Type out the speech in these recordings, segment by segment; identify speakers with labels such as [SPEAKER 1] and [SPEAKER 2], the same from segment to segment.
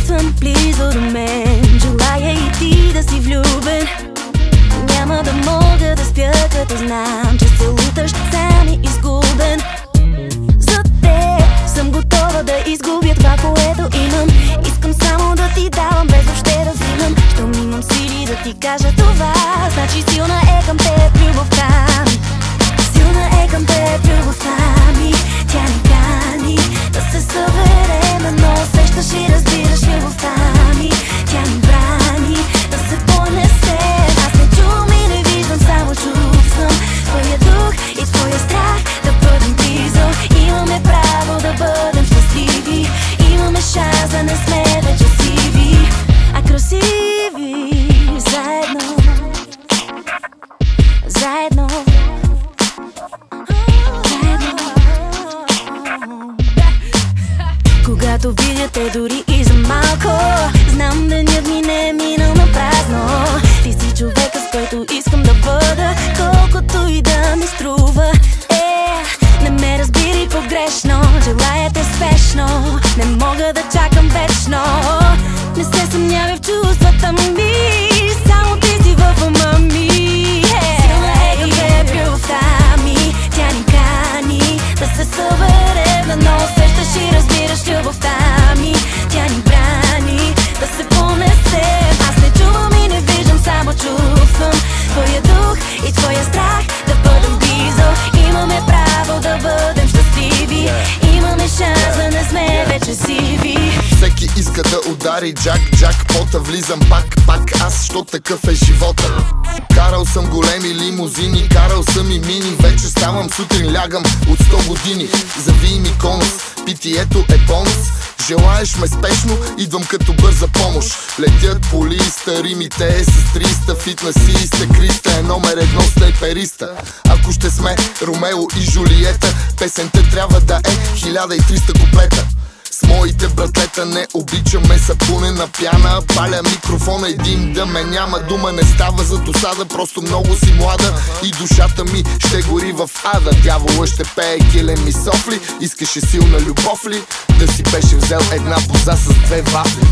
[SPEAKER 1] чувствам близо до мен. Желая и ти да си влюбен. Няма да мога да спя, като знам, че се луташ сам и изгубен. За теб съм готова да изгубя това, което имам. Искам само да ти давам, без въобще да взимам. Щом имам сили да ти кажа това, значи силна е към теб любовта ми. Силна е към теб любовта ми. Тя ни кани да се съберем, но усещаш и разбираш любовта ми. Тя ни брани да се понесем. Аз не чувам и не виждам, само чувствам твоя дух и твоя страх да бъдем близо. Имаме право да бъдем щастливи. Имаме шанс да не сме вече сиви, а красиви. Заедно, заедно, когато видя те дори и за малко, знам денят ми не е минал на празно. Ти си човека, с който искам да бъда, колкото и да ми струва. Не ме разбирай погрешно, желая те спешно. Не мога да чакам вечно. Не се съмнявай в чувствата ми, само ти си в ума ми. Силна е към теб любовта ми. Тя ни кани да се съберем, но усещаш и разбираш любовта ми. Тя ни брани да се понесем. Аз не чувам и не виждам, само чувствам твоя дух и твоя страх да бъдем близо. Имаме право да бъдем щастливи. Имаме шанс да не сме вече сиви.
[SPEAKER 2] Всеки иска да удари джакпота. Влизам пак аз, що такъв е живота. Карал съм големи лимузини, карал съм и мини. Вече ставам сутрин, лягам от 100 години. Завий ми конус, питието е бонус. Желаеш ме спешно, идвам като бърза помощ. Летят по листа, римите е с 300. Фитнеси сте Криста, е номер 1 снайпериста. Ако ще сме Ромео и Жулиета, песента трябва да е 1300 куплета. С моите братлета не обичаме сапунена пяна. Паля микрофона, един да ме няма. Дума не става за досада, просто много си млада и душата ми ще гори в ада. Дявола ще пее килем и софли. Искаше силна любов ли? Да си беше взел една боза с 2 вафли.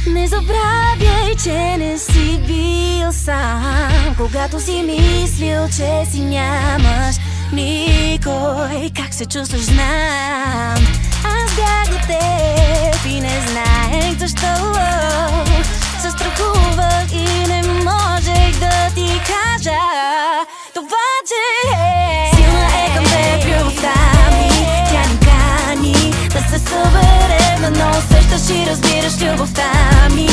[SPEAKER 1] Не забравяй, че не си бил сам, когато си мислил, че си нямаш никой. Как се чувстваш, знам. Аз бях до теб и не знаех защо. Се страхувах и не можех да ти кажа това, че силна е към теб любовта ми. Тя ни кани да се съберем, но усещаш и разбираш любовта ми.